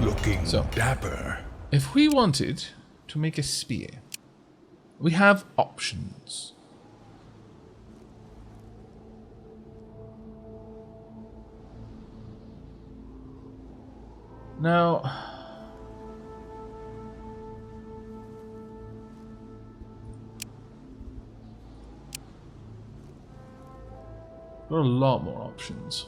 Looking dapper. If we wanted to make a spear, we have options. Now, there are a lot more options.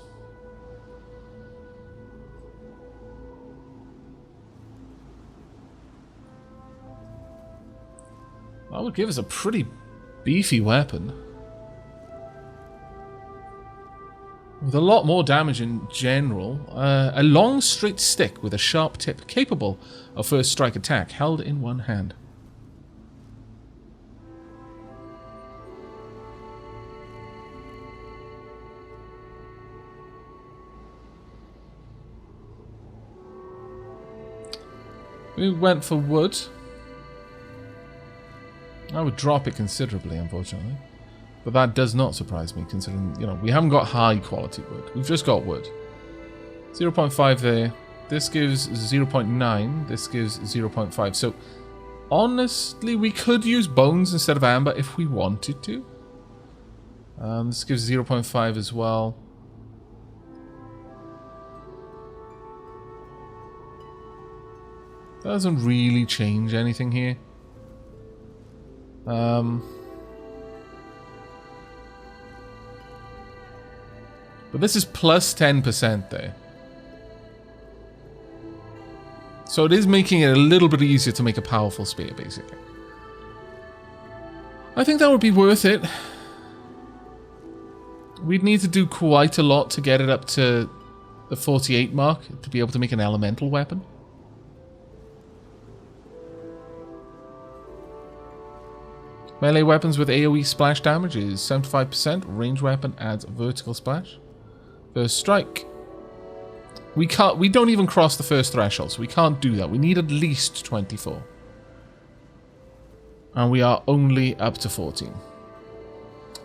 That would give us a pretty beefy weapon. With a lot more damage in general. A long straight stick with a sharp tip, capable of first strike attack, held in one hand. We went for wood. I would drop it considerably, unfortunately. But that does not surprise me, considering, you know, we haven't got high quality wood. We've just got wood. 0.5 there. This gives 0.9. This gives 0.5. So, honestly, we could use bones instead of amber if we wanted to. This gives 0.5 as well. That doesn't really change anything here. But this is plus 10% there. So it is making it a little bit easier to make a powerful spear, basically. I think that would be worth it. We'd need to do quite a lot to get it up to the 48 mark to be able to make an elemental weapon. Melee weapons with AoE splash damage is 75%. Range weapon adds vertical splash. First strike. We don't even cross the first threshold, so we can't do that. We need at least 24. And we are only up to 14.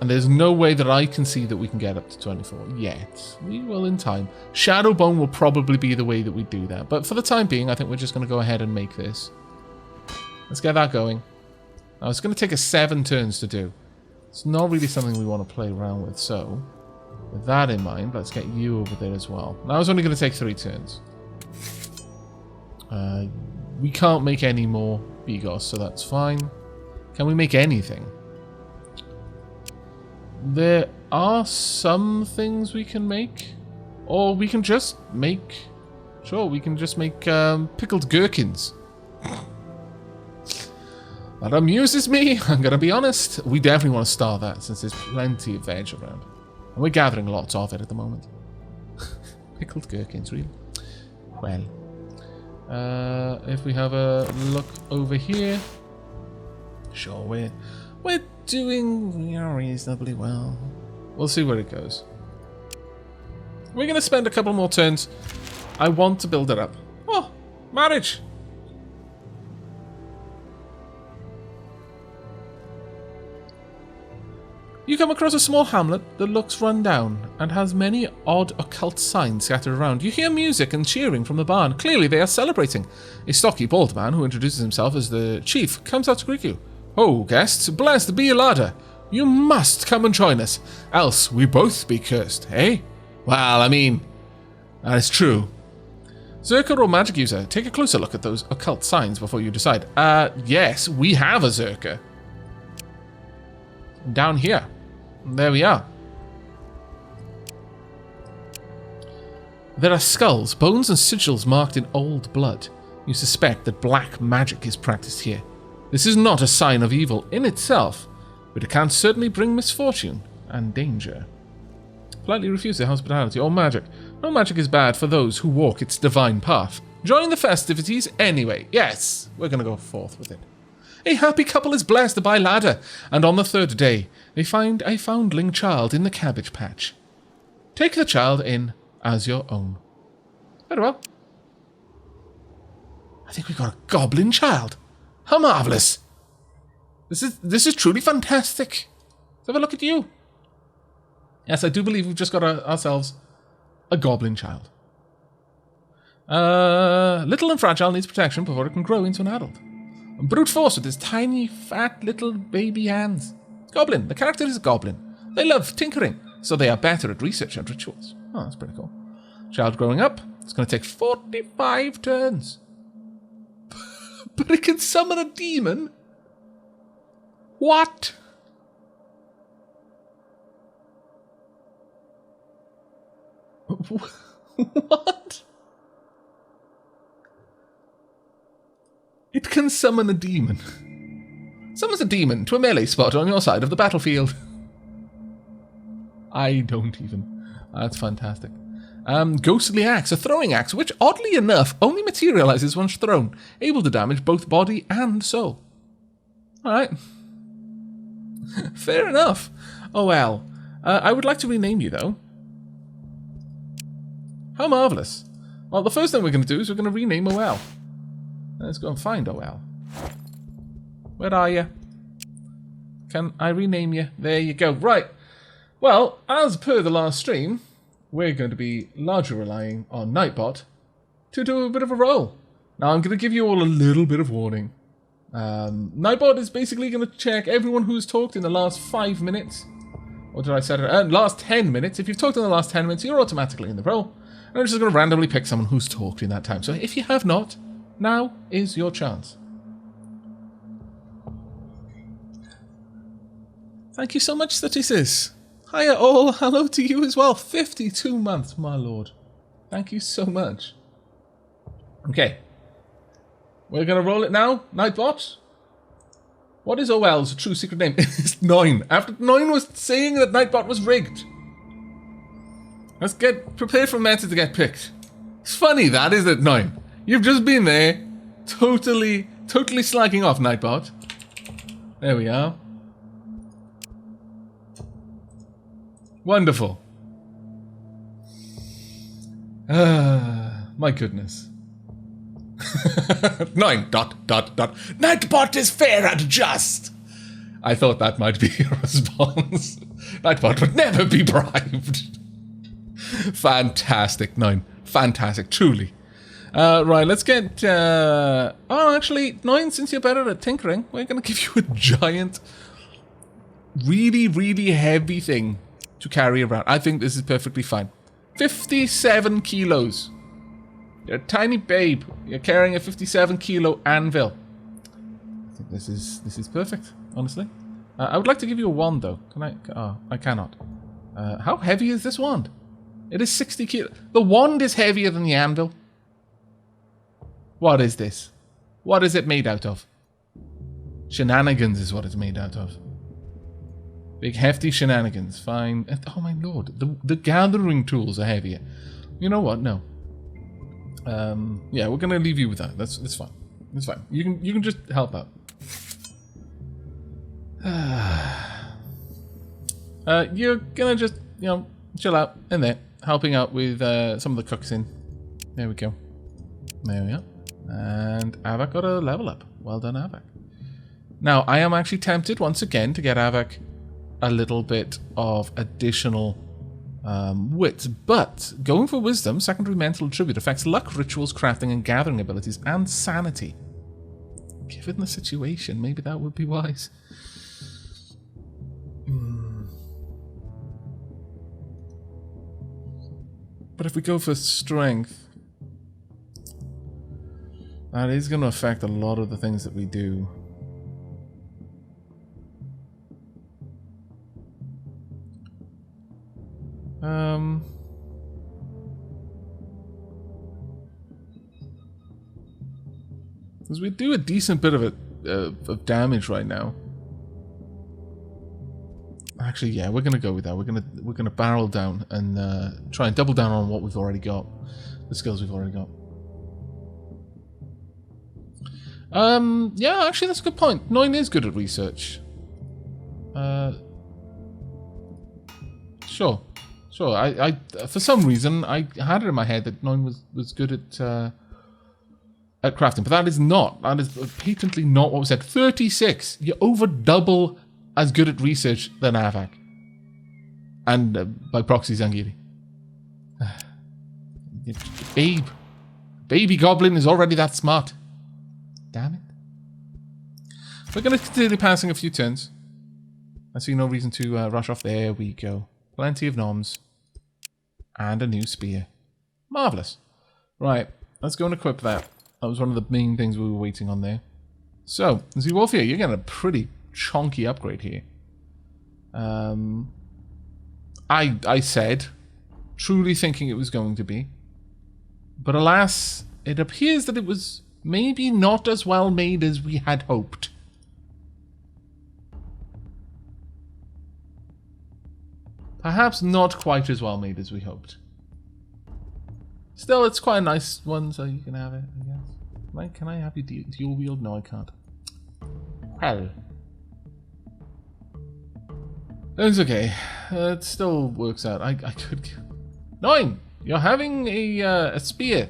And there's no way that I can see that we can get up to 24 yet. We will in time. Shadowbone will probably be the way that we do that. But for the time being, I think we're just going to go ahead and make this. Let's get that going. Now, it's going to take us 7 turns to do. It's not really something we want to play around with, so with that in mind, let's get you over there as well. Now, it's only going to take 3 turns. We can't make any more Bigos, so that's fine. Can we make anything? There are some things we can make. Or we can just make... Sure, we can just make pickled gherkins. That amuses me, I'm going to be honest. We definitely want to start that, since there's plenty of veg around. And we're gathering lots of it at the moment. Pickled gherkins, really? Well. If we have a look over here. Sure, we're doing reasonably well. We'll see where it goes. We're going to spend a couple more turns. I want to build it up. Oh, marriage! You come across a small hamlet that looks run down and has many odd occult signs scattered around. You hear music and cheering from the barn. Clearly they are celebrating. A stocky bald man who introduces himself as the chief comes out to greet you. Oh, guests, blessed be your larder. You must come and join us, else we both be cursed, eh? Well, I mean, that is true. Zerker or magic user, take a closer look at those occult signs before you decide. Yes, we have a Zerker. Down here. There we are. There are skulls, bones and sigils marked in old blood. You suspect that black magic is practiced here. This is not a sign of evil in itself, but it can certainly bring misfortune and danger. Politely refuse their hospitality or magic. No magic is bad for those who walk its divine path. Join the festivities anyway. Yes, we're going to go forth with it. A happy couple is blessed by ladder, and on the 3rd day, they find a foundling child in the cabbage patch. Take the child in as your own. Very well. I think we got a goblin child. How marvellous. This is truly fantastic. Let's have a look at you. Yes, I do believe we've just got ourselves a goblin child. Little and fragile, needs protection before it can grow into an adult. And brute force with his tiny, fat, little baby hands. Goblin. The character is a goblin. They love tinkering, so they are better at research and rituals. Oh, that's pretty cool. Child growing up. It's going to take 45 turns. But it can summon a demon? What? What? It can summon a demon. Summons a demon to a melee spot on your side of the battlefield. I don't even. That's fantastic. Ghostly axe, a throwing axe, which oddly enough only materializes once thrown, able to damage both body and soul. Alright. Fair enough. Oh well. I would like to rename you though. How marvellous. Well, the first thing we're going to do is we're going to rename OL. Let's go and find OL. Where are you? Can I rename you? There you go. Right. Well, as per the last stream, we're going to be largely relying on Nightbot to do a bit of a roll. Now, I'm going to give you all a little bit of warning. Nightbot is basically going to check everyone who's talked in the last 5 minutes. Or did I set it? Last 10 minutes. If you've talked in the last 10 minutes, you're automatically in the roll. And I'm just going to randomly pick someone who's talked in that time. So if you have not, now is your chance. Thank you so much, Statisis. Hiya all, hello to you as well. 52 months, my lord. Thank you so much. Okay. We're going to roll it now. Nightbot. What is OL's true secret name? It's 9. After 9 was saying that Nightbot was rigged. Let's get prepared for meta to get picked. It's funny that, isn't it, 9? You've just been there, totally slagging off Nightbot. There we are. Wonderful. My goodness. 9. ... Nightbot is fair and just. I thought that might be your response. Nightbot would never be bribed. Fantastic, 9. Fantastic, truly. Right, let's get... Oh, actually, 9, since you're better at tinkering, we're going to give you a giant, really, really heavy thing to carry around. I think this is perfectly fine. 57 kilos. You're a tiny babe. You're carrying a 57 kilo anvil. I think this is perfect, honestly. I would like to give you a wand, though. Can I? Oh, I cannot. How heavy is this wand? It is 60 kilos. The wand is heavier than the anvil. What is this? What is it made out of? Shenanigans is what it's made out of. Big hefty shenanigans. Fine. Oh my lord. The gathering tools are heavier. You know what? No. Yeah, we're gonna leave you with that. That's fine. It's fine. You can just help out. You're gonna just, chill out in there, helping out with some of the cooks in. There we go. There we are. And Aavak got a level up. Well done, Aavak. Now, I am actually tempted once again to get Aavak a little bit of additional wit, but going for wisdom, secondary mental attribute, affects luck, rituals, crafting, and gathering abilities, and sanity. Given the situation, maybe that would be wise. But if we go for strength, that is going to affect a lot of the things that we do. Because we do a decent bit of it of damage right now. Actually, yeah, we're gonna go with that. We're gonna barrel down and try and double down on what we've already got, the skills we've already got. Yeah, actually, that's a good point. 9 is good at research. Sure. I for some reason I had it in my head that 9 was good at crafting, but that is not. That is patently not what was said. 36. You're over double as good at research than Aavak, and by proxy Zangiri. baby goblin is already that smart. Damn it. We're going to continue passing a few turns. I see no reason to rush off. There we go. Plenty of noms. And a new spear. Marvellous. Right, let's go and equip that. That was one of the main things we were waiting on there. So, Z-Wolf here, you're getting a pretty chonky upgrade here. I said, truly thinking it was going to be. But alas, it appears that it was maybe not as well made as we had hoped. Perhaps not quite as well made as we hoped. Still, it's quite a nice one, so you can have it, I guess. Can I have you dual wield? No, I can't. Well. It's okay. It still works out. I could... 9! You're having a spear.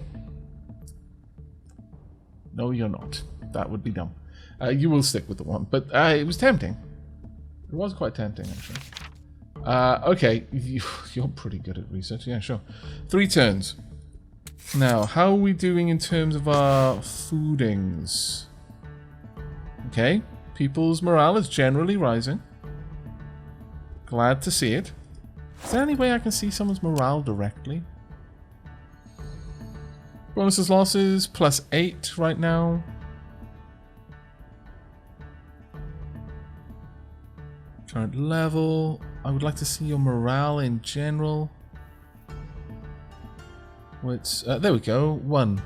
No, you're not. That would be dumb. You will stick with the one. But it was tempting. It was quite tempting, actually. Okay. You're pretty good at research. Yeah, sure. 3 turns. Now, how are we doing in terms of our foodings? Okay. People's morale is generally rising. Glad to see it. Is there any way I can see someone's morale directly? Bonuses, losses, +8 right now. Current level. I would like to see your morale in general. Which, there we go, 1.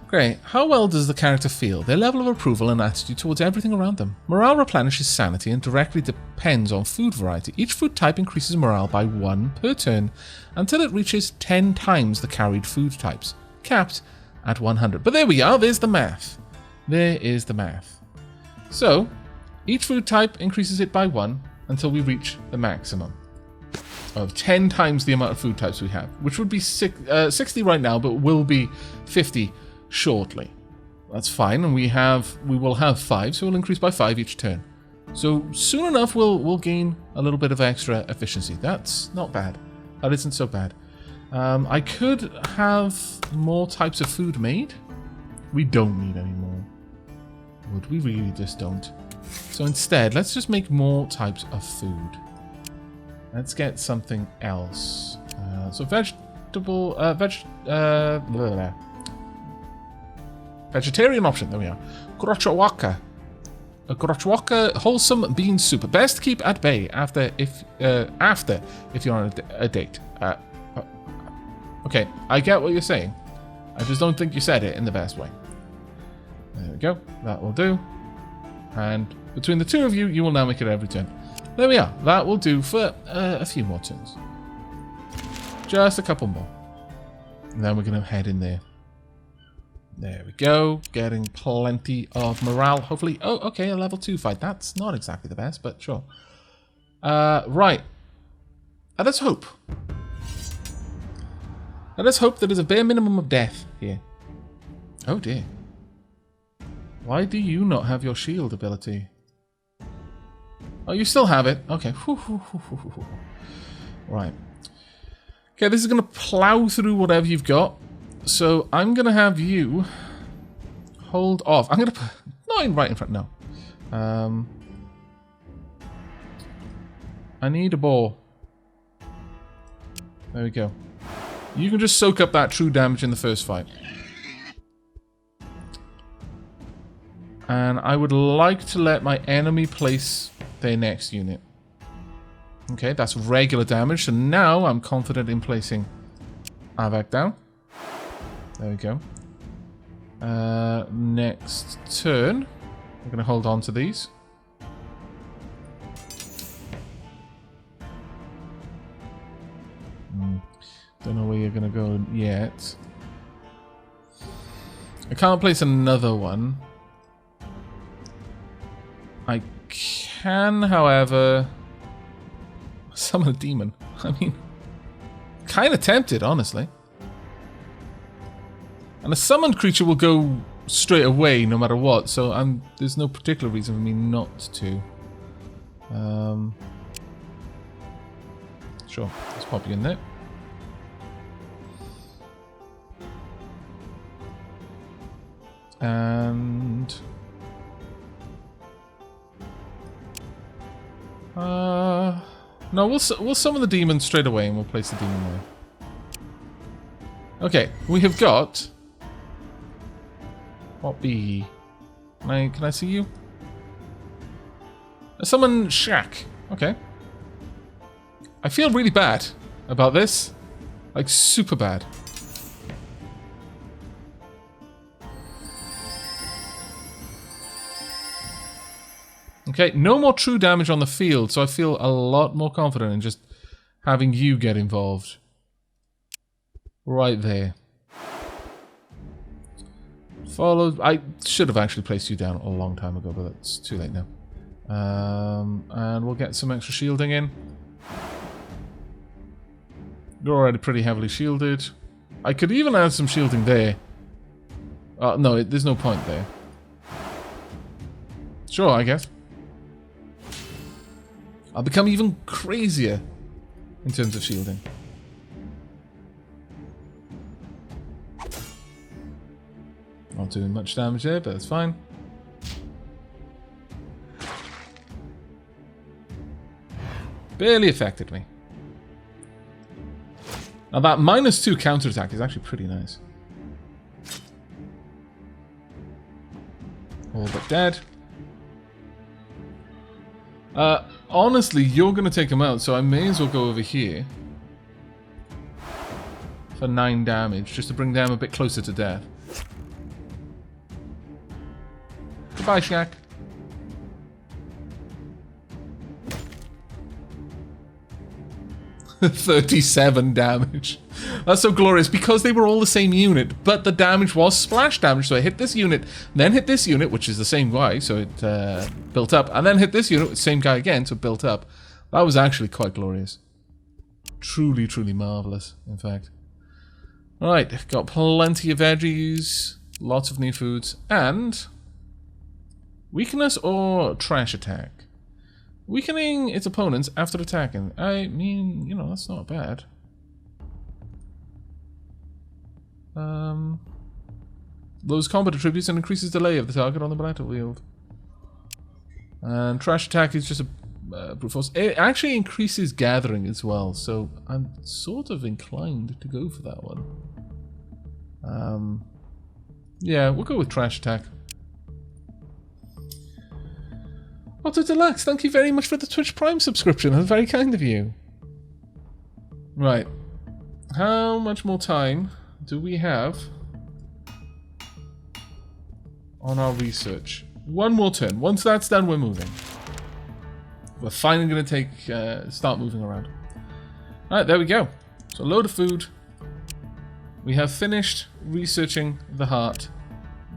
Great. How well does the character feel? Their level of approval and attitude towards everything around them. Morale replenishes sanity and directly depends on food variety. Each food type increases morale by 1 per turn until it reaches 10 times the carried food types, capped at 100. But there we are, there's the math. There is the math. So, each food type increases it by 1 until we reach the maximum of 10 times the amount of food types we have, which would be 60 right now, but will be 50 shortly. That's fine, and we will have 5, so we'll increase by 5 each turn. So soon enough, we'll gain a little bit of extra efficiency. That's not bad. That isn't so bad. I could have more types of food made. We don't need any more. Would we really just don't? So instead, let's just make more types of food. Let's get something else. So vegetable, vegetarian option. There we are. Grochwaka. A grochwaka wholesome bean soup. Best to keep at bay after if you're on a date. Okay, I get what you're saying. I just don't think you said it in the best way. There we go. That will do. And between the two of you, you will now make it every turn. There we are. That will do for a few more turns. Just a couple more. And then we're going to head in there. There we go. Getting plenty of morale, hopefully. Oh, okay, a level 2 fight. That's not exactly the best, but sure. Right. Let us hope. Let us hope there is a bare minimum of death here. Oh, dear. Why do you not have your shield ability? Oh, you still have it. Okay. Right. Okay, this is going to plow through whatever you've got. So I'm going to have you hold off. I'm going to put 9 right in front. No. I need a ball. There we go. You can just soak up that true damage in the first fight. And I would like to let my enemy place their next unit. Okay, that's regular damage. So now I'm confident in placing Aavak down. There we go. Next turn, we're going to hold on to these. Don't know where you're going to go yet. I can't place another one. I can, however, summon a demon. I mean, kind of tempted, honestly. And a summoned creature will go straight away no matter what, so there's no particular reason for me not to. Sure, let's pop you in there. And... no, we'll summon the demon straight away and we'll place the demon there. Okay, we have got... What be? Can I see you? Summon Shack. Okay. I feel really bad about this. Like, super bad. Okay, no more true damage on the field, so I feel a lot more confident in just having you get involved. Right there. Followed. I should have actually placed you down a long time ago, but it's too late now. And we'll get some extra shielding in. You're already pretty heavily shielded. I could even add some shielding there. No, there's no point there. Sure, I guess. I'll become even crazier in terms of shielding. Not doing much damage there, but that's fine. Barely affected me. Now that -2 counterattack is actually pretty nice. All but dead. Honestly, you're going to take him out, so I may as well go over here. For 9 damage, just to bring them a bit closer to death. Goodbye, Shack. 37 damage. That's so glorious because they were all the same unit, but the damage was splash damage. So I hit this unit, then hit this unit, which is the same guy, so it built up, and then hit this unit, same guy again, so it built up. That was actually quite glorious. Truly, truly marvelous, in fact. Alright, got plenty of veggies, lots of new foods, and weakness or trash attack. Weakening its opponents after attacking. I mean, you know, that's not bad. Lowers combat attributes and increases delay of the target on the battlefield. And trash attack is just a brute force. It actually increases gathering as well, so I'm sort of inclined to go for that one. Yeah, we'll go with trash attack. Otto Deluxe, thank you very much for the Twitch Prime subscription. That's very kind of you. Right. How much more time do we have on our research? One more turn. Once that's done, we're moving. We're finally going to start moving around. Alright, there we go. So a load of food. We have finished researching the heart.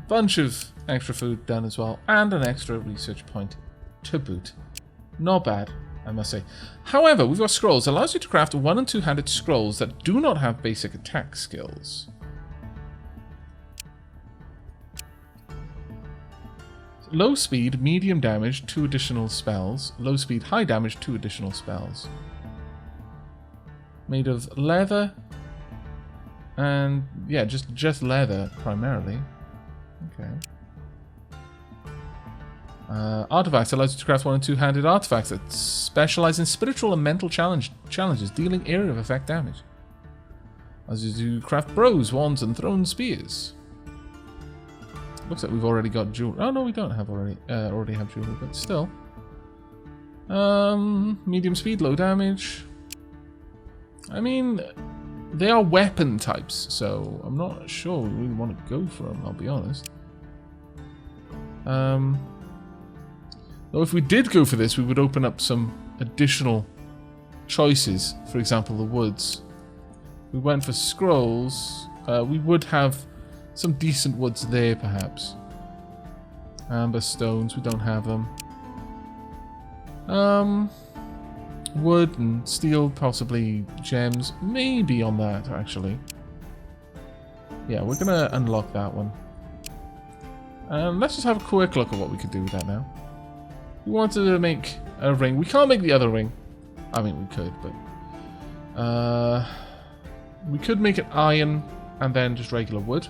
Bunch of extra food done as well. And an extra research point to boot. Not bad, I must say. However, we've got scrolls. It allows you to craft 1- and 2-handed scrolls that do not have basic attack skills. Low speed, medium damage, 2 additional spells. Low speed, high damage, 2 additional spells. Made of leather. And yeah, just leather primarily. Okay. Artifacts allows you to craft 1- and 2-handed artifacts that specialize in spiritual and mental challenges, dealing area of effect damage. As you do craft bows, wands, and thrown spears. Looks like we've already got jewelry. Oh no, we don't have already have jewelry, but still. Medium speed, low damage. I mean, they are weapon types, so I'm not sure we really want to go for them, I'll be honest. Though if we did go for this, we would open up some additional choices. For example, the woods. If we went for scrolls, we would have some decent woods there, perhaps. Amber stones, we don't have them. Wood and steel, possibly gems. Maybe on that, actually. Yeah, we're going to unlock that one. Let's just have a quick look at what we could do with that now. We wanted to make a ring. We can't make the other ring. I mean, we could, but... we could make it iron and then just regular wood.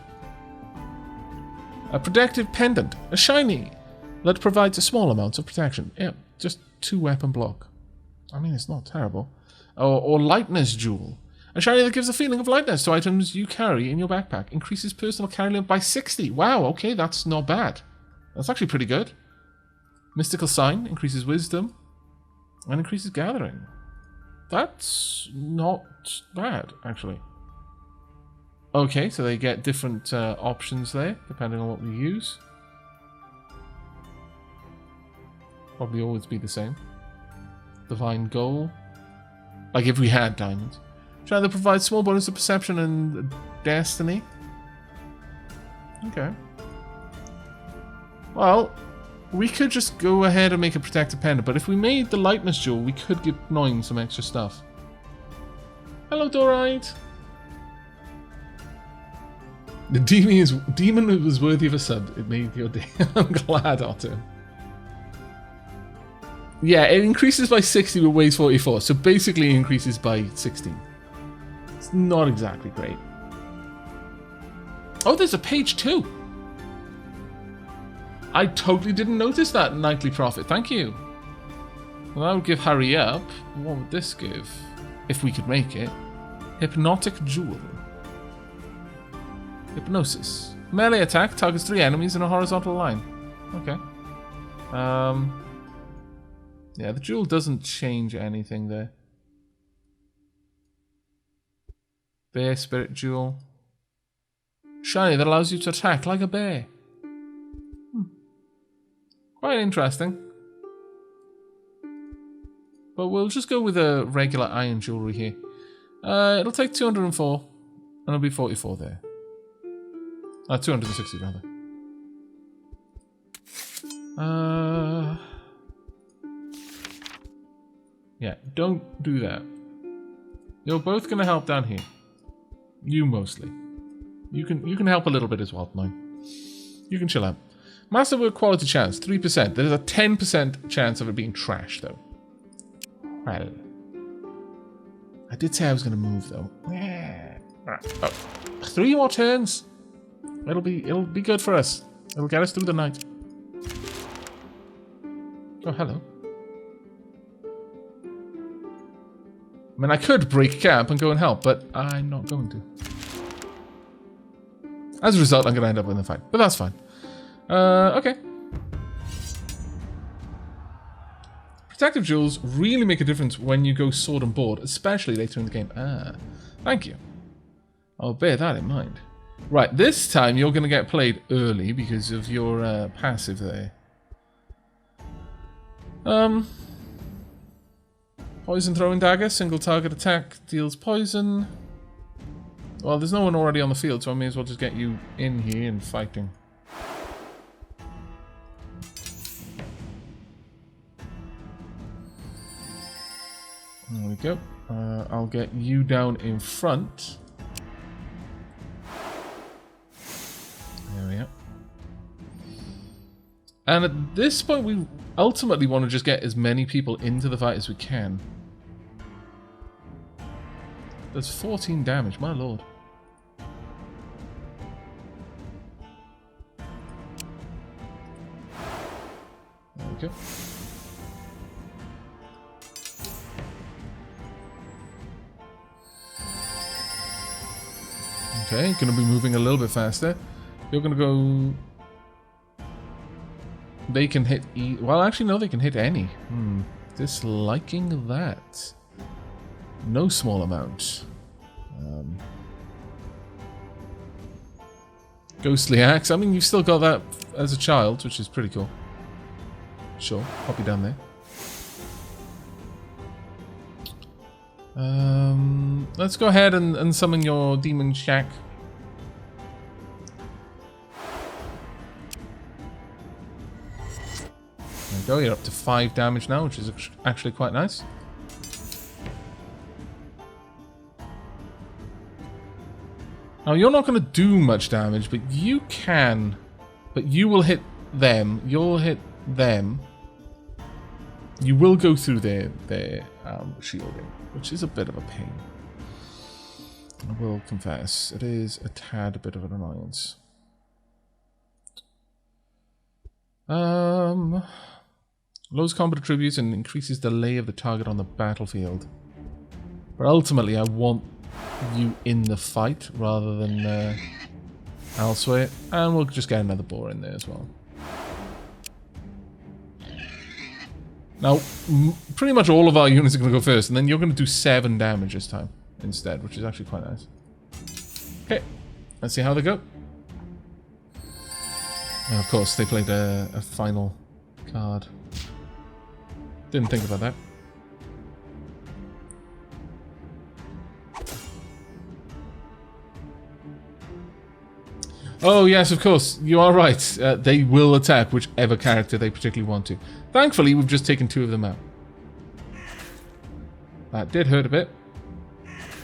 A protective pendant. A shiny. That provides a small amount of protection. Yeah, just 2 weapon block. I mean, it's not terrible. Or lightness jewel. A shiny that gives a feeling of lightness to items you carry in your backpack. Increases personal carry limit by 60. Wow, okay, that's not bad. That's actually pretty good. Mystical sign. Increases wisdom. And increases gathering. That's not bad, actually. Okay, so they get different options there, depending on what we use. Probably always be the same. Divine goal. Like if we had diamonds. Try to provide small bonus to perception and destiny. Okay. Well, we could just go ahead and make a protective pendant, but if we made the lightness jewel, we could give Noin some extra stuff. Hello, Dorite. The demon was worthy of a sub. It made your day. I'm glad, Otto. Yeah, it increases by 60 but weighs 44, so basically it increases by 16. It's not exactly great. Oh, there's a page 2. I totally didn't notice that, Nightly Prophet. Thank you. Well, that would give hurry up. What would this give? If we could make it. Hypnotic Jewel. Hypnosis. Melee attack targets 3 enemies in a horizontal line. Okay. Yeah, the jewel doesn't change anything there. Bear Spirit Jewel. Shiny that allows you to attack like a bear. Quite interesting. But we'll just go with a regular iron jewelry here. It'll take 204, and it'll be 44 there. 260 rather. Yeah, don't do that. You're both gonna help down here. You mostly. You can help a little bit as well, Nine. You can chill out. Masterwork quality chance, 3%. There's a 10% chance of it being trash, though. Well, I did say I was going to move, though. Yeah. Oh. 3 more turns. It'll be good for us. It'll get us through the night. Oh, hello. I mean, I could break camp and go and help, but I'm not going to. As a result, I'm going to end up in the fight, but that's fine. Okay. Protective jewels really make a difference when you go sword and board, especially later in the game. Thank you. I'll bear that in mind. Right, this time you're going to get played early because of your passive there. Poison throwing dagger, single target attack, deals poison. Well, there's no one already on the field, so I may as well just get you in here and fighting. There we go. I'll get you down in front. There we are. And at this point, we ultimately want to just get as many people into the fight as we can. There's 14 damage, my lord. There we go. Okay, going to be moving a little bit faster. You're going to go... They can hit E... Well, actually, no, they can hit any. Disliking that. No small amount. Ghostly Axe. I mean, you've still got that as a child, which is pretty cool. Sure, pop you down there. Let's go ahead and summon your Demon Shack. There you go, you're up to 5 damage now, which is actually quite nice. Now, you're not going to do much damage, but you can. But you will hit them. You'll hit them. You will go through their shielding, which is a bit of a pain. I will confess, it is a tad bit of an annoyance. Lowers combat attributes and increases delay of the target on the battlefield. But ultimately, I want you in the fight rather than elsewhere. And we'll just get another boar in there as well. Now, pretty much all of our units are going to go first, and then you're going to do 7 damage this time instead, which is actually quite nice. Okay, let's see how they go. And of course, they played a final card. Didn't think about that. Oh yes, of course, you are right. They will attack whichever character they particularly want to. Thankfully, we've just taken 2 of them out. That did hurt a bit.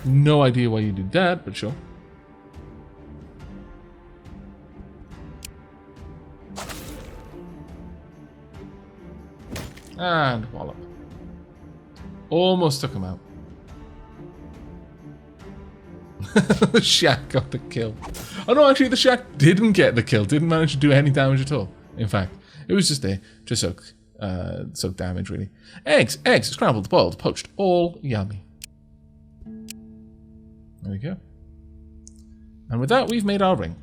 No idea why you did that, but sure. And wallop. Almost took him out. The Shack got the kill. Oh no, actually the Shack didn't get the kill. Didn't manage to do any damage at all. In fact, it was just there to soak damage, really. Eggs, scrambled, boiled, poached, all yummy. There we go. And with that, we've made our ring.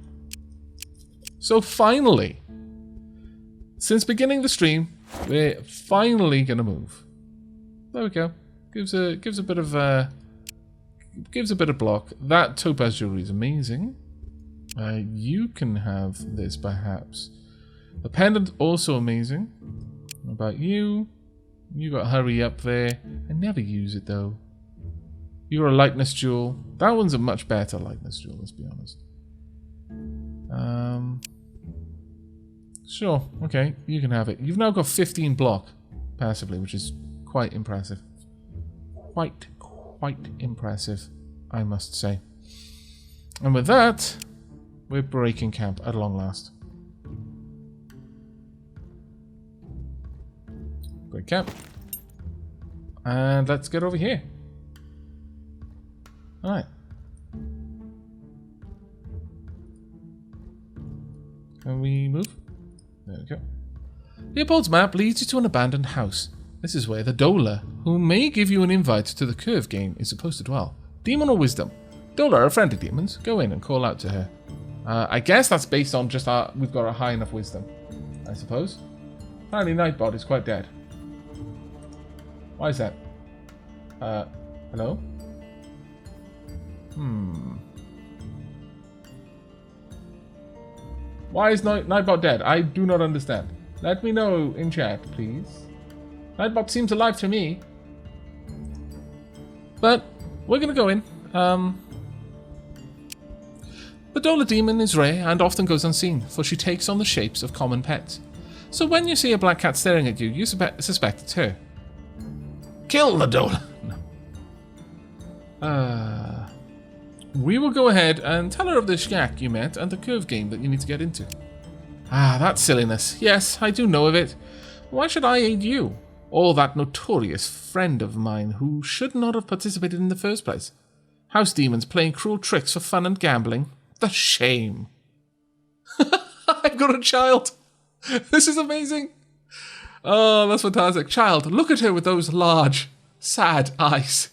So finally, since beginning the stream, we're finally gonna move. There we go. Gives a bit of block. That topaz jewelry is amazing. You can have this perhaps. The pendant also amazing. What about you? You got hurry up there. I never use it though. You're a lightness jewel. That one's a much better lightness jewel, let's be honest. Sure, okay, you can have it. You've now got 15 block passively, which is quite impressive. Quite impressive, I must say. And with that, we're breaking camp at long last. Break camp. And let's get over here. Alright. Can we move? There we go. Leopold's map leads you to an abandoned house. This is where the Dola, who may give you an invite to the curve game, is supposed to dwell. Demon or wisdom? Dola are friendly demons. Go in and call out to her. I guess that's based on just we've got a high enough wisdom, I suppose. Apparently Nightbot is quite dead. Why is that? Hello? Why is Nightbot dead? I do not understand. Let me know in chat, please. Nightbot seems alive to me. But we're gonna go in. The Dola demon is rare and often goes unseen, for she takes on the shapes of common pets. So when you see a black cat staring at you, you suspect it's her. Kill the Dola! No. We will go ahead and tell her of the shack you met and the curve game that you need to get into. Ah, that silliness. Yes, I do know of it. Why should I aid you? Or that notorious friend of mine who should not have participated in the first place? House demons playing cruel tricks for fun and gambling? The shame. I've got a child. This is amazing. Oh, that's fantastic. Child, look at her with those large, sad eyes.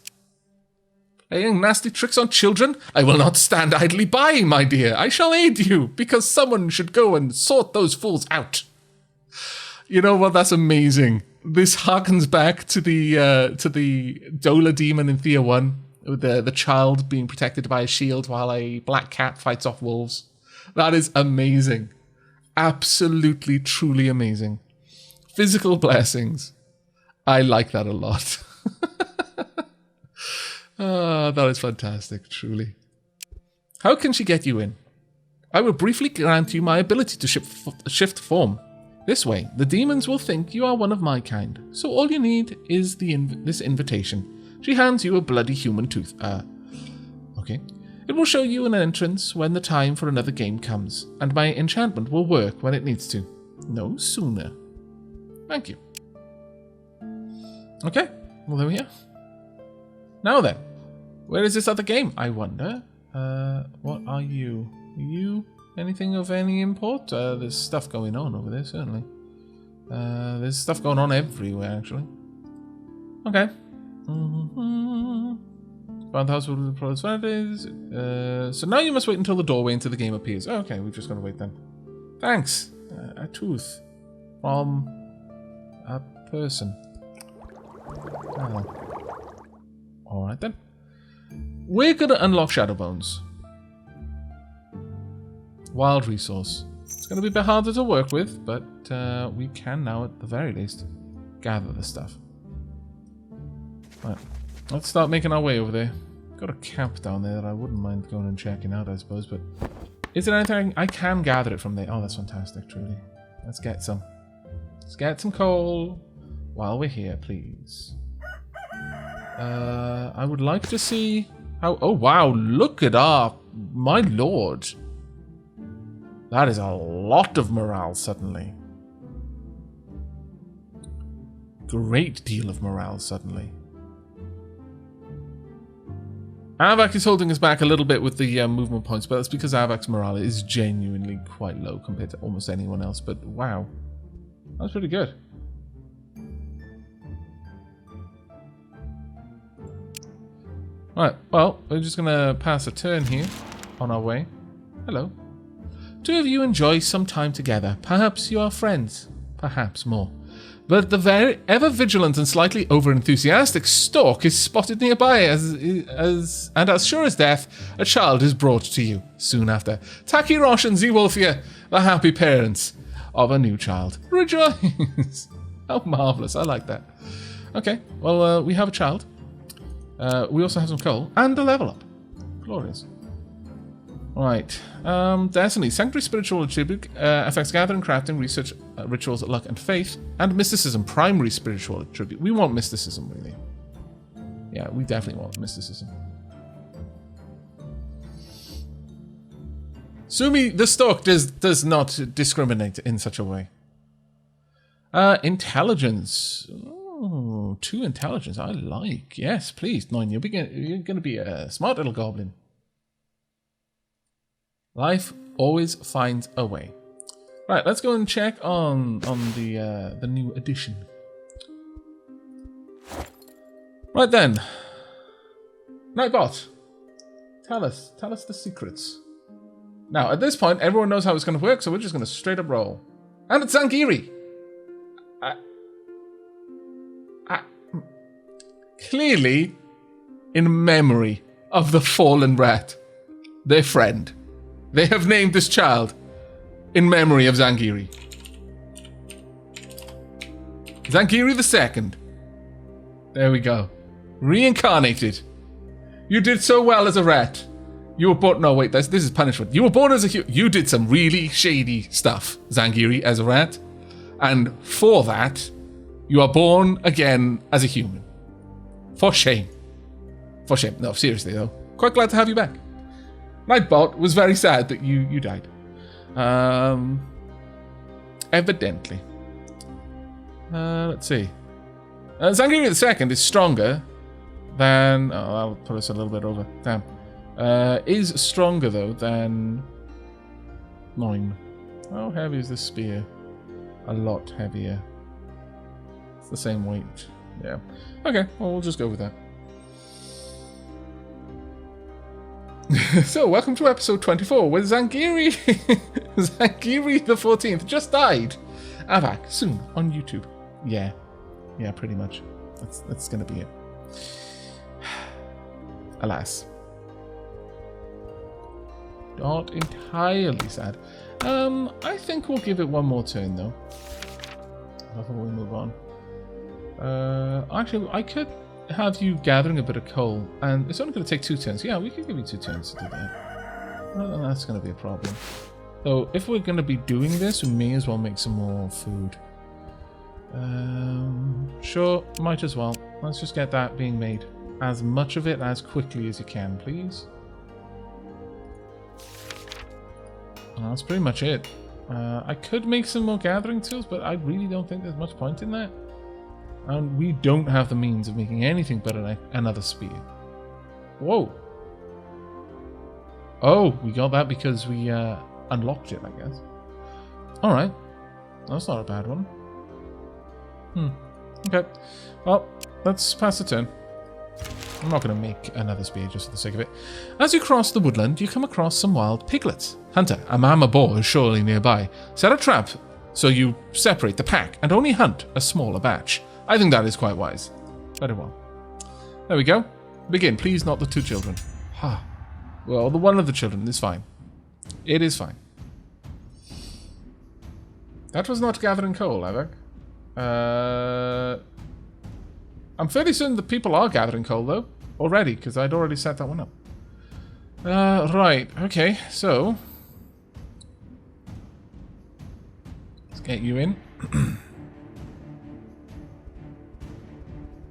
Playing nasty tricks on children? I will not stand idly by, my dear. I shall aid you, because someone should go and sort those fools out. You know what? That's amazing. This harkens back to the Dola demon in Thea 1, with the child being protected by a shield while a black cat fights off wolves. That is amazing. Absolutely, truly amazing. Physical blessings. I like that a lot. That is fantastic, truly. How can she get you in? I will briefly grant you my ability to shift form. This way, the demons will think you are one of my kind. So all you need is this invitation. She hands you a bloody human tooth. Okay. It will show you an entrance when the time for another game comes, and my enchantment will work when it needs to. No sooner. Thank you. Okay, well there we are. Now then, where is this other game, I wonder? What are you? Are you anything of any import? There's stuff going on over there, certainly. There's stuff going on everywhere, actually. Okay. Found the house with the festivities. So now you must wait until the doorway into the game appears. Oh, okay, we've just got to wait then. Thanks. A tooth from a person. Oh. Alright then. We're going to unlock Shadow Bones. Wild resource. It's going to be a bit harder to work with, but we can now, at the very least, gather the stuff. Right. Let's start making our way over there. Got a camp down there that I wouldn't mind going and checking out, I suppose, but is there anything I can gather it from there? Oh, that's fantastic, truly. Let's get some. Let's get some coal while we're here, please. I would like to see how... Oh, wow, look at our... My lord. That is a lot of morale, suddenly. Great deal of morale, suddenly. Aavak is holding us back a little bit with the movement points, but that's because Aavak's morale is genuinely quite low compared to almost anyone else. But wow, that's pretty good. Right, well, we're just going to pass a turn here on our way. Hello. Two of you enjoy some time together. Perhaps you are friends. Perhaps more. But the very ever-vigilant and slightly over-enthusiastic stork is spotted nearby and as sure as death, a child is brought to you soon after. Takirosh and Zwolfia, the happy parents of a new child. Rejoice! How marvellous, I like that. Okay, well, we have a child. We also have some coal and a level up. Glorious. Right. Destiny. Sanctuary spiritual attribute affects gathering, crafting, research, rituals, luck, and faith. And mysticism. Primary spiritual attribute. We want mysticism, really. Yeah, we definitely want mysticism. Sumi the stork does not discriminate in such a way. Intelligence. Oh, 2 intelligence. I like. Yes, please. 9. You're going to be a smart little goblin. Life always finds a way. Right, let's go and check on the new edition. Right then. Nightbot. Tell us the secrets. Now, at this point, everyone knows how it's going to work, so we're just going to straight up roll. And it's Zangiri! Clearly, in memory of the fallen rat, their friend. They have named this child in memory of Zangiri. Zangiri II. There we go. Reincarnated. You did so well as a rat. You were born... No, wait, this is punishment. You were born as a human. You did some really shady stuff, Zangiri, as a rat. And for that, you are born again as a human. For shame. For shame. No, seriously, though. Quite glad to have you back. Nightbot was very sad that you died. Evidently. Let's see. Zangiri II is stronger than... Oh, that'll put us a little bit over. Damn. Is stronger, though, than 9. How heavy is this spear? A lot heavier. It's the same weight. Yeah. Okay, well, we'll just go with that. So, welcome to episode 24 with Zangiri. Zangiri the 14th just died. Aavak, soon on YouTube. Yeah, pretty much. That's gonna be it. Alas. Not entirely sad. I think we'll give it one more turn though. Before we move on. Actually, I could have you gathering a bit of coal, and it's only going to take 2 turns. Yeah, we could give you 2 turns to do that. I don't think that's going to be a problem. So, if we're going to be doing this, we may as well make some more food. Sure, might as well. Let's just get that being made. As much of it as quickly as you can, please. That's pretty much it. I could make some more gathering tools, but I really don't think there's much point in that. And we don't have the means of making anything but another spear. Whoa. Oh, we got that because we unlocked it, I guess. Alright. That's not a bad one. Okay. Well, let's pass the turn. I'm not going to make another spear just for the sake of it. As you cross the woodland, you come across some wild piglets. Hunter, a mama boar is surely nearby. Set a trap so you separate the pack and only hunt a smaller batch. I think that is quite wise. Very well. There we go. Begin. Please, not the 2 children. Ha. Well, the one of the children is fine. It is fine. That was not gathering coal, Aavak. I'm fairly certain that people are gathering coal, though, already, because I'd already set that one up. Right, okay, so... let's get you in.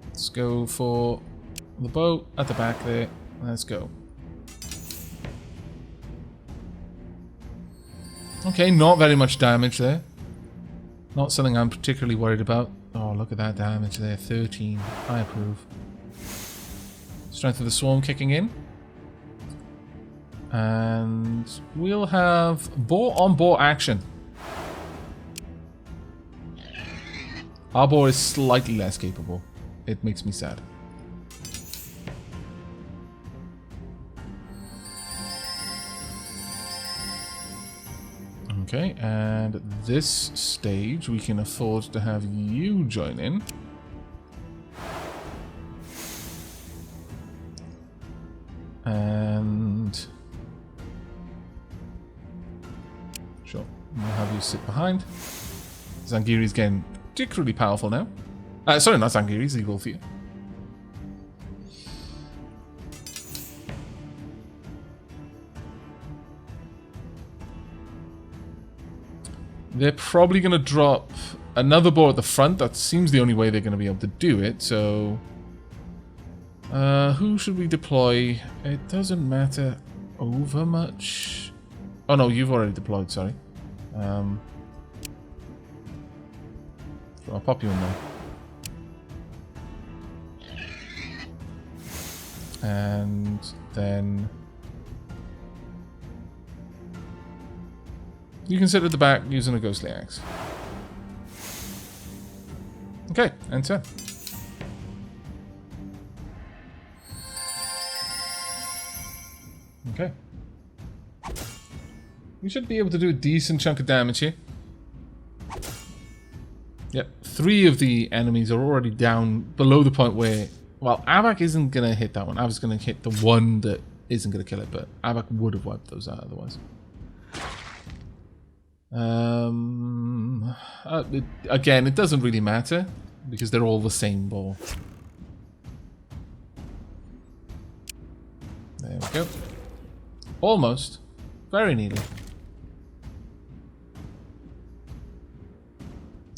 Let's go for the boat at the back there. Let's go. Okay, not very much damage there. Not something I'm particularly worried about. Oh, look at that damage there. 13. I approve. Strength of the Swarm kicking in. And we'll have boar-on-boar action. Our boar is slightly less capable. It makes me sad. Okay, and at this stage we can afford to have you join in. And... sure, we'll have you sit behind. Zangiri's getting particularly powerful now. Sorry, not Zangiri's, Eagle Thea. They're probably going to drop another boar at the front. That seems the only way they're going to be able to do it, so... who should we deploy? It doesn't matter over much. Oh no, you've already deployed, sorry. So I'll pop you in there. And then... you can sit at the back using a ghostly axe. Okay, and turn. Okay. We should be able to do a decent chunk of damage here. Yep, 3 of the enemies are already down below the point where... well, Aavak isn't going to hit that one. I was going to hit the one that isn't going to kill it, but Aavak would have wiped those out otherwise. Again, it doesn't really matter because they're all the same ball. There we go. Almost. Very neatly.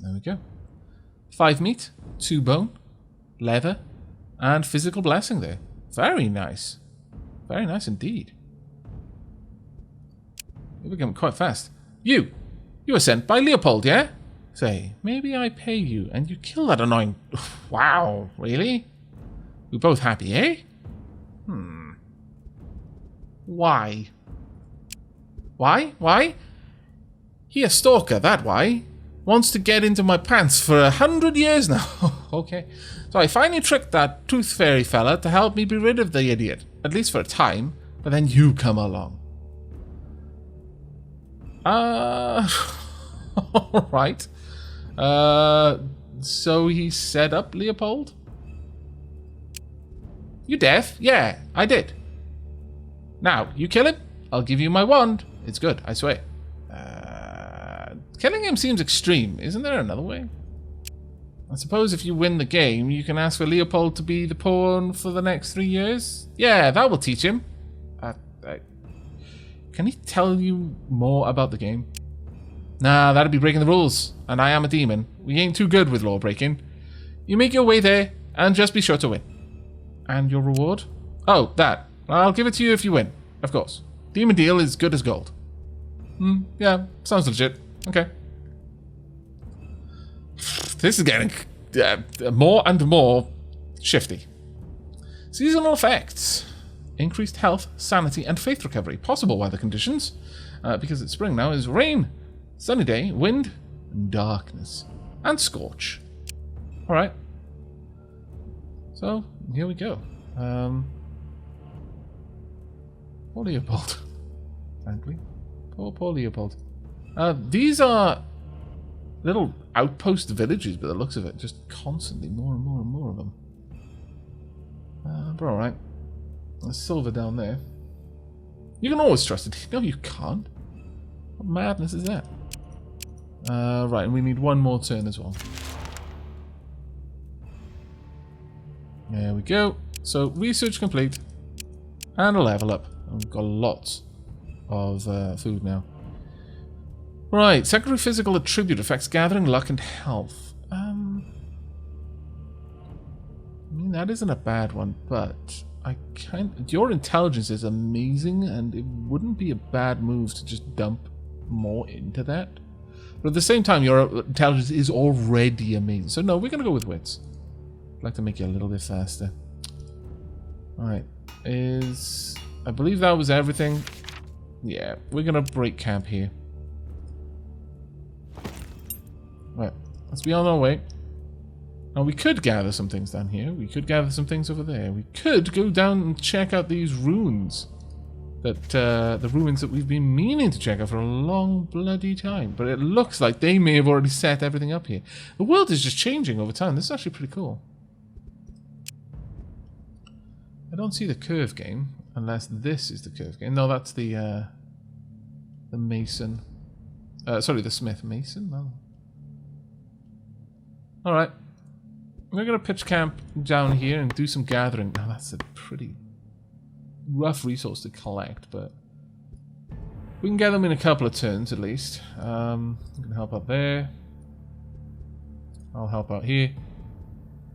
There we go. 5 meat, 2 bone, leather, and physical blessing there. Very nice. Very nice indeed. You're becoming quite fast. You were sent by Leopold, yeah? Say, maybe I pay you and you kill that annoying... wow, really? We're both happy, eh? Why? Why? He a stalker, that why? Wants to get into my pants for 100 years now. Okay. So I finally tricked that tooth fairy fella to help me be rid of the idiot. At least for a time. But then you come along. Alright. So he set up Leopold? You deaf? Yeah, I did. Now, you kill him, I'll give you my wand. It's good, I swear. Killing him seems extreme. Isn't there another way? I suppose if you win the game, you can ask for Leopold to be the pawn for the next 3 years? Yeah, that will teach him. Can he tell you more about the game? Nah, that'd be breaking the rules. And I am a demon. We ain't too good with law breaking. You make your way there, and just be sure to win. And your reward? Oh, that. I'll give it to you if you win. Of course. Demon deal is good as gold. Yeah, sounds legit. Okay. This is getting more and more shifty. Seasonal effects. Increased health, sanity, and faith recovery. Possible weather conditions, because it's spring now, is rain, sunny day, wind, and darkness, and scorch. Alright. So, here we go. Poor Leopold. Frankly. Poor Leopold. These are little outpost villages by the looks of it. Just constantly more and more and more of them. But alright. There's silver down there. You can always trust it. No, you can't. What madness is that? Right, and we need one more turn as well. There we go. So, research complete. And a level up. We've got lots of food now. Right, secondary physical attribute affects gathering, luck, and health. I mean, that isn't a bad one, but your intelligence is amazing, and it wouldn't be a bad move to just dump more into that. But at the same time, your intelligence is already amazing. So no, we're going to go with wits. I'd like to make you a little bit faster. Alright, I believe that was everything. Yeah, we're going to break camp here. Right, let's be on our way. Now, we could gather some things down here. We could gather some things over there. We could go down and check out these ruins. The ruins that we've been meaning to check out for a long bloody time. But it looks like they may have already set everything up here. The world is just changing over time. This is actually pretty cool. I don't see the curve game, unless this is the curve game. No, that's the mason. Sorry, the smith. Mason? No. Alright. We're going to pitch camp down here and do some gathering. Now, that's a pretty rough resource to collect, but we can get them in a couple of turns at least. You can help out there. I'll help out here.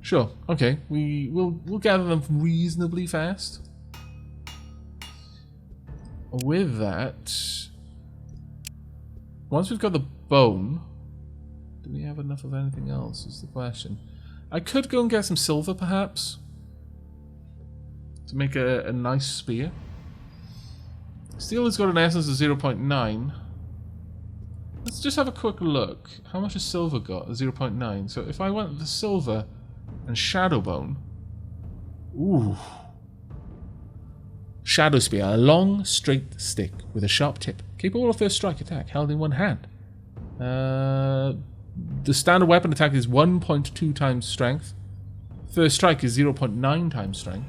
Sure, okay. We'll gather them reasonably fast. With that, once we've got the bone, do we have enough of anything else is the question. I could go and get some silver, perhaps, to make a nice spear. Steel has got an essence of 0.9. Let's just have a quick look. How much has silver got? 0.9. So if I went with the silver and shadow bone... Ooh. Shadow spear. A long, straight stick with a sharp tip. Capable of first strike attack, held in one hand. The standard weapon attack is 1.2 times strength. First strike is 0.9 times strength.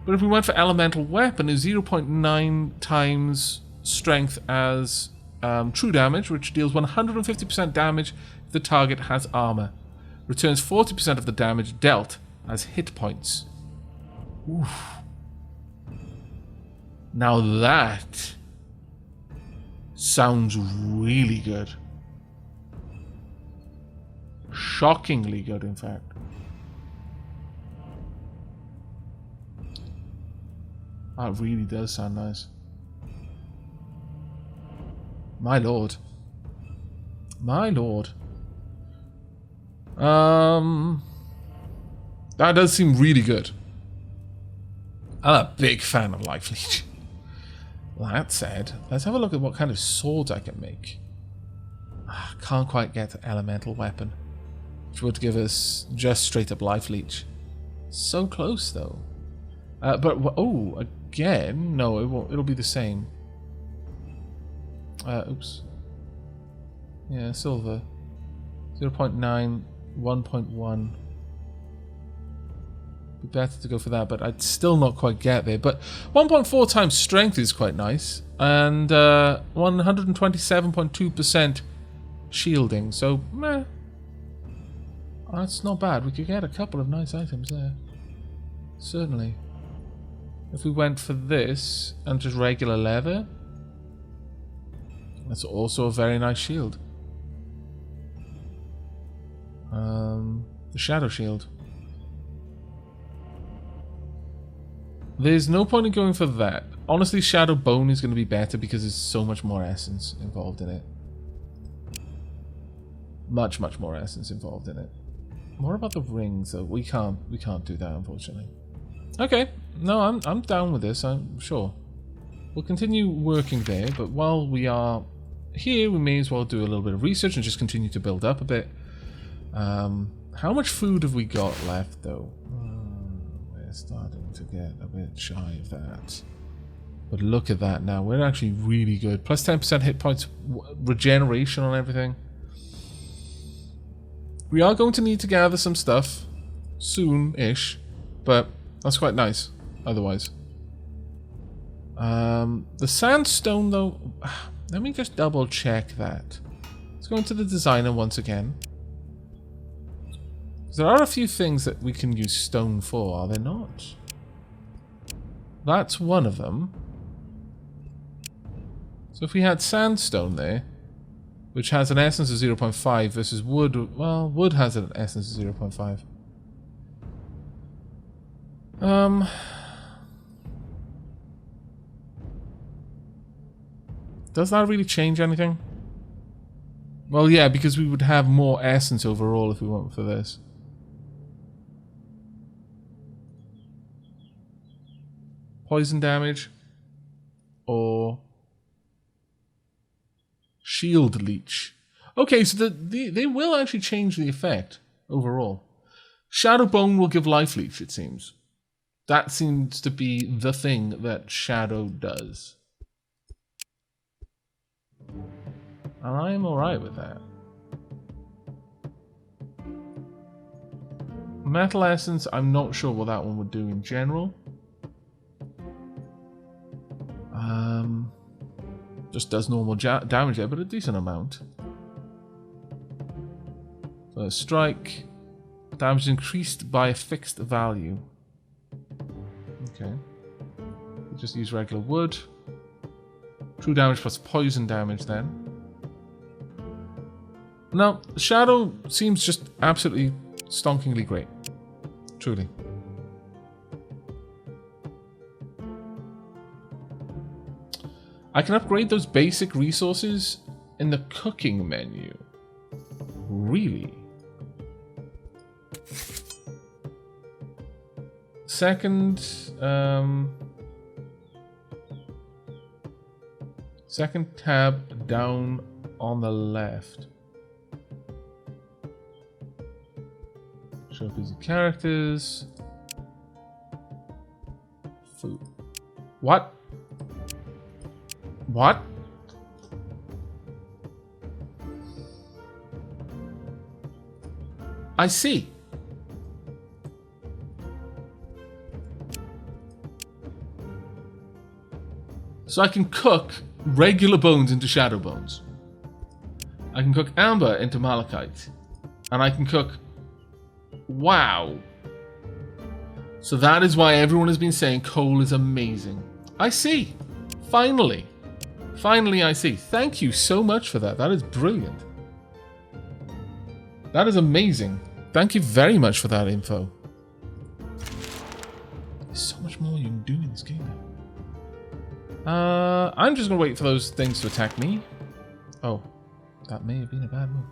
But if we went for elemental weapon, it's 0.9 times strength as true damage, which deals 150% damage if the target has armor. Returns 40% of the damage dealt as hit points. Oof. Now that sounds really good. Shockingly good, in fact. That really does sound nice. My lord. My lord. That does seem really good. I'm a big fan of Life Leech. That said, let's have a look at what kind of swords I can make. Can't quite get elemental weapon, which would give us just straight up Life Leech. So close though. But oh, again, no, it won't. It'll be the same. Oops. Yeah, silver. 0.9, 1.1. Be better to go for that, but I'd still not quite get there. But 1.4 times strength is quite nice, and 127.2% shielding. So, meh. That's not bad. We could get a couple of nice items there. Certainly. If we went for this and just regular leather, that's also a very nice shield. The Shadow Shield. There's no point in going for that. Honestly, Shadow Bone is going to be better because there's so much more essence involved in it. Much, much more essence involved in it. More about the rings, though. We can't do that, unfortunately. Okay, no, I'm down with this. I'm sure. We'll continue working there, but while we are here, we may as well do a little bit of research and just continue to build up a bit. How much food have we got left, though? We're starting to get a bit shy of that. But look at that now. We're actually really good. Plus 10% hit points, regeneration on everything. We are going to need to gather some stuff soon-ish, but that's quite nice otherwise. The sandstone, though, let me just double check that. Let's go into the designer once again. There are a few things that we can use stone for, are there not? That's one of them. So if we had sandstone there, which has an essence of 0.5 versus wood, well, wood has an essence of 0.5. Does that really change anything? Well, yeah, because we would have more essence overall if we went for this. Poison damage or shield leech. Okay, so they will actually change the effect overall. Shadow Bone will give life leech, it seems. That seems to be the thing that Shadow does. And I'm alright with that. Metal Essence, I'm not sure what that one would do in general. Just does normal damage there, but a decent amount. So strike, damage increased by a fixed value. Okay. We'll just use regular wood. True damage plus poison damage then. Now, Shadow seems just absolutely stonkingly great. Truly. I can upgrade those basic resources in the cooking menu. Really? Second tab down on the left. Show busy characters. Food. What? What? I see. So I can cook regular bones into shadow bones. I can cook amber into malachite. And I can cook... Wow. So that is why everyone has been saying coal is amazing. I see. Finally. Finally I see. Thank you so much for that. That is brilliant. That is amazing. Thank you very much for that info. There's so much more you can do in this game. I'm just going to wait for those things to attack me. Oh, that may have been a bad move.